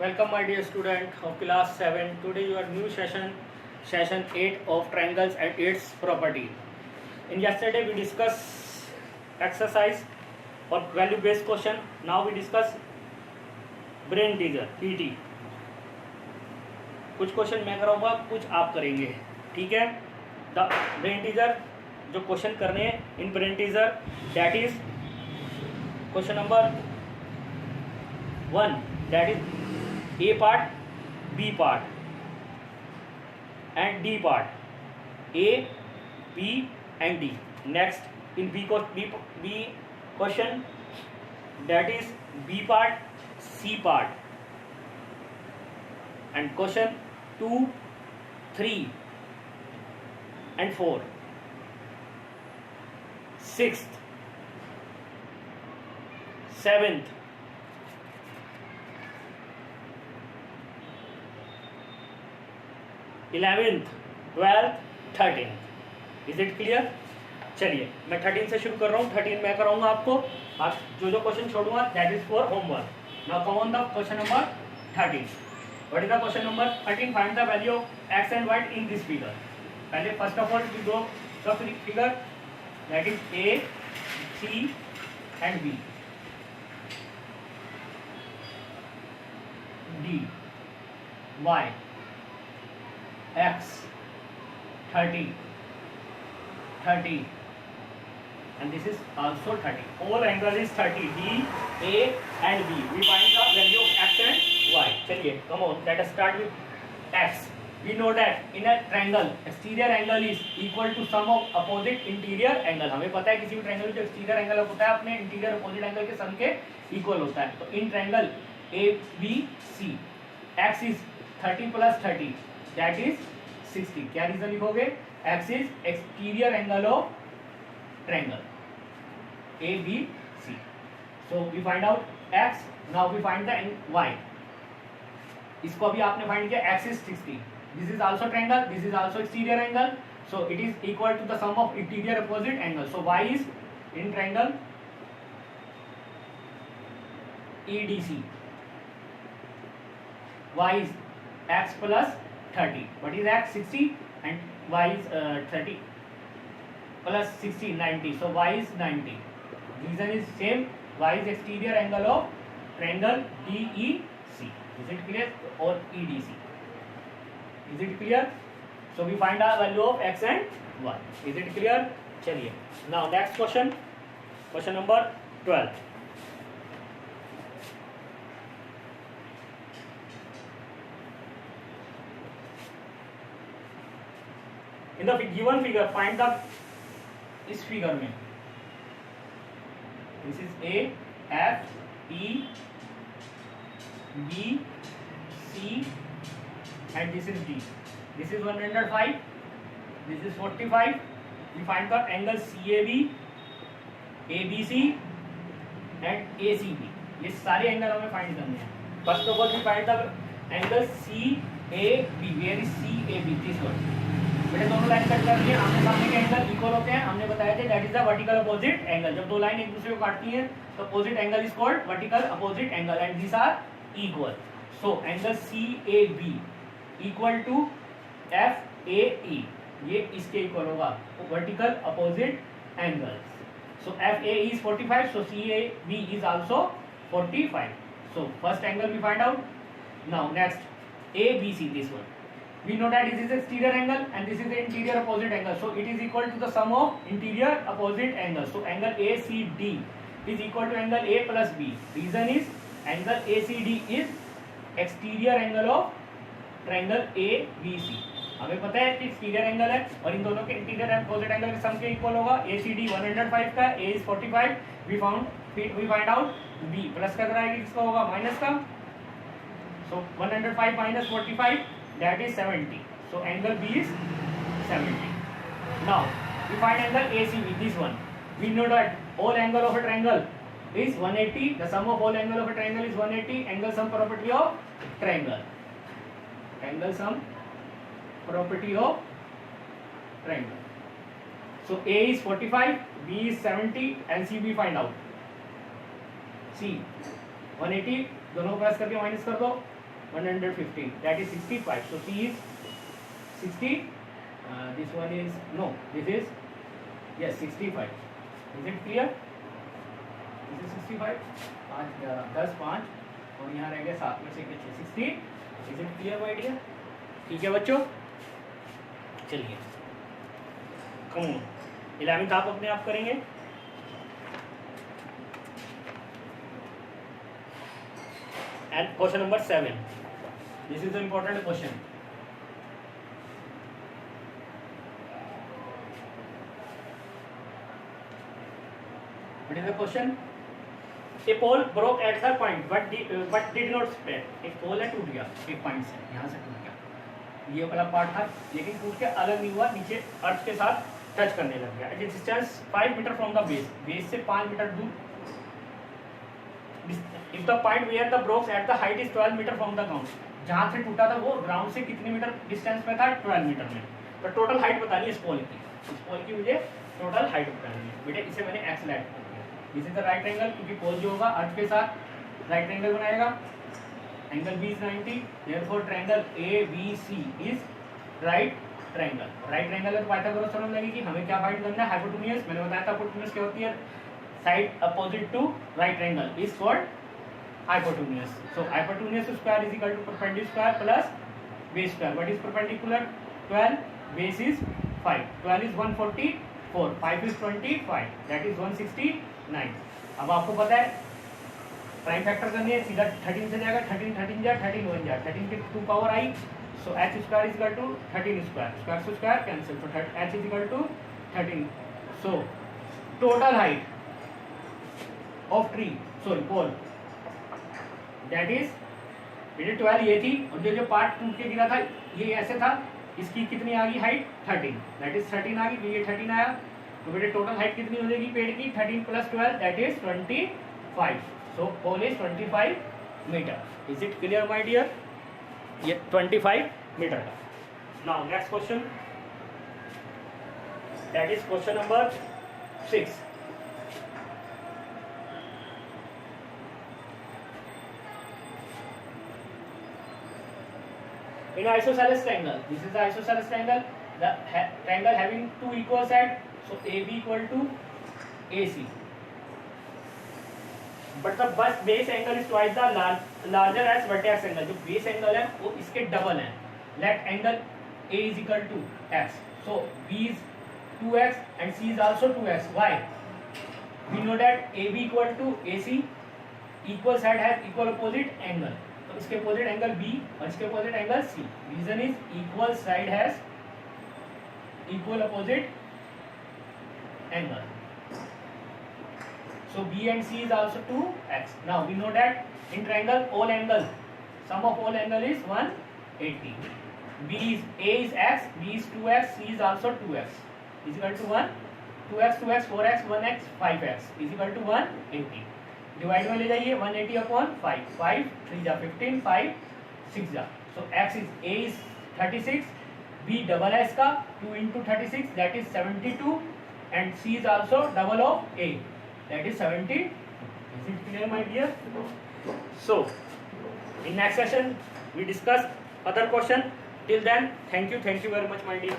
Welcome my dear student of class 7. Today your new session 8 of triangles and its property. In yesterday we discussed exercise or value based question. Now we discuss brain teaser PT. कुछ question मैं कराऊंगा, कुछ आप करेंगे, ठीक है। The brain teaser जो question करने हैं in brain teaser that is question number 1 that is A part, B part, and D part. A, B, and D. Next, in B question, that is B part, C part, and question 2, 3, and 4. 6th, 7th, 11th, 12th, 13th. Is it clear? चलिए मैं 13 से शुरू कर रहा हूँ। 13 मैं कराऊंगा आपको। आप जो क्वेश्चन छोड़ूंगा that is for homework. Now come on the question number 13. What is the question number 13? Find the value of x and y in this figure. पहले first of all we go the figure that is A, C and B, D, Y, x 30, 30, and this is also 30. All angle is 30. D, A and B. We find the value of x and y. चलिए, come on. Let us start with x. We know that in a triangle, exterior angle is equal to sum of opposite interior angle. हमें पता है किसी भी triangle जो exterior angle होता है अपने interior opposite angle के sum के equal होता है. तो in triangle A, B, C, x is 30 plus 30. That is 60. क्या रीजन लिखोगे? X is exterior angle of triangle A, B, C. So we find out x. Now we find the y. इसको अभी आपने find किया. X is 60. This is also triangle. This is also exterior angle. So it is equal to the sum of interior opposite angle. So y is in triangle EDC. Y is x plus 30. What is x? 60 and y is 30 plus 60 90. So y is 90. Reason is same. Y is exterior angle of triangle DEC. Is it clear? Or EDC. Is it clear? So we find our value of x and y. Is it clear? चलिए. Now next question. Question number 12. In the given figure, find the इस figure में this is A, F, E, B, C and this is D. This is 105. This is 45. We find the angle CAB, ABC and ACB. ये सारे angle हमें find करने हैं. First of all we find the angle CAB. Where is CAB? This one. बेटे दोनों line cut कर लिए. आमने सामने के एंगल इक्वल होते हैं. हमने बताया था that is the vertical opposite angle. जब दो लाइन एक दूसरे को काटती हैं तो opposite angle is called vertical opposite angle and this are equal. So angle CAB equal to FAE. ये इसके इक्वल होगा. Vertical opposite angles. So FAE is 45. So CAB is also 45. So first angle we find out. Now next ABC, this one. We know that this is exterior angle and this is the interior opposite angle. So it is equal to the sum of interior opposite angles. So angle ACD is equal to angle A plus B. Reason is angle ACD is exterior angle of triangle ABC. हमें पता है कि exterior angle है और इन दोनों के interior opposite angle के sum के equal होगा. ACD 105 का, A is 45. We find out B plus का कराएगी किसका होगा? माइनस का. So 105 minus 45. That is 70. So angle B is 70. Now we find angle ACB. This one. We know that all angle of a triangle is 180. The sum of all angle of a triangle is 180. Angle sum property of triangle. Angle sum property of triangle. So A is 45, B is 70, LCB find out. C 180 दोनों plus करके minus कर दो. 115, that is 65. So C is 60. This one is no, this is yes 65. Is it clear? This is 65. 5 11 10 5 और यहाँ रह गया 7 में से 60. Is it clear my dear? ठीक है बच्चों, चलिए कम 11th आप अपने आप करेंगे. And question number 7. This is the important question. What is the question? A pole broke at the point, but did not spread. एक पोल है, टूट गया एक पॉइंट से, यहाँ से टूट गया. ये वाला पार्ट था, लेकिन टूट के अलग नहीं हुआ, नीचे अर्थ के साथ टच करने लग गया. At a distance 5 metre from the base, base से 5 मीटर दूर. If the point where the broke at the height is 12 metre from the ground, जहाँ से टूटा था वो ग्राउंड से कितने मीटर डिस्टेंस में था? 12 मीटर में. तो टोटल हाइट बतानी है इस पोल की. इस पोल की मुझे टोटल हाइट बतानी है. बेटे इसे मैंने एक्स लाइट कर दिया. This is the right angle, क्योंकि पोल जो होगा अर्थ के साथ राइट एंगल बनाएगा. Angle B is 90, therefore triangle A B C is right triangle. Right triangle में पाइथागोरस थ्योरम लगेगी. हमें क्या फाइंड करना है? हाइपोटेन्यूज. मैंने बताया था हाइपोटेन्यूज क्या होती है? Side opposite to right triangle is called hypotenuse. So hypotenuse square is equal to perpendicular square plus base square. What is perpendicular? 12. Base is 5. 12 is 144. 5 is 25. That is 169. अब आपको पता है प्राइम फैक्टर करनी है, सीधा 13 से जाएगा. 13 13 जा 13 1 जा 13 के 2 पावर आई. So h square is equal to 13 square. Square से स्क्वायर कैंसिल. तो h is equal to 13. So total height of tree sorry pole that is 12 ये थी, और जो पार्ट टूट के गिरा था ये ऐसे था. इसकी कितनी आ गई हाइट? 13. दैट इज 13 आ गई. ये 13 आया. तो बेटे टोटल हाइट कितनी हो जाएगी पेड़ की? 13 plus 12 that is 25. So pole is 25 metre. Is it clear my dear? ये 25 मीटर का. Now next question, that is question number 6. In isosceles triangle, this is the isosceles triangle. The triangle having two equal sides, so AB equal to AC. But the base angle is twice the larger as vertex angle. जो base angle है वो इसके double है. Let angle A is equal to x. So B is 2x and C is also 2x. Why? We know that AB equal to AC. Equal side has equal opposite angle. तो इसके opposite angle B और इसके opposite angle C. Reason is equal side has equal opposite angle. So B and C is also 2x. Now we know that in triangle all angle, sum of all angle is 180. A is x, B is 2x, C is also 2x. Is equal to 1. 2x, 2x, 4x, 1x, 5x is equal to 180. Divide में ले जाइए 180 upon 5. 5 3 जा 15, 5 6 जा. So x is a is 36, b double है इसका 2 into 36 that is 72 and c is also double of a that is 70. Is it clear my dear? So in next session we discuss other question. Till then thank you very much my dear.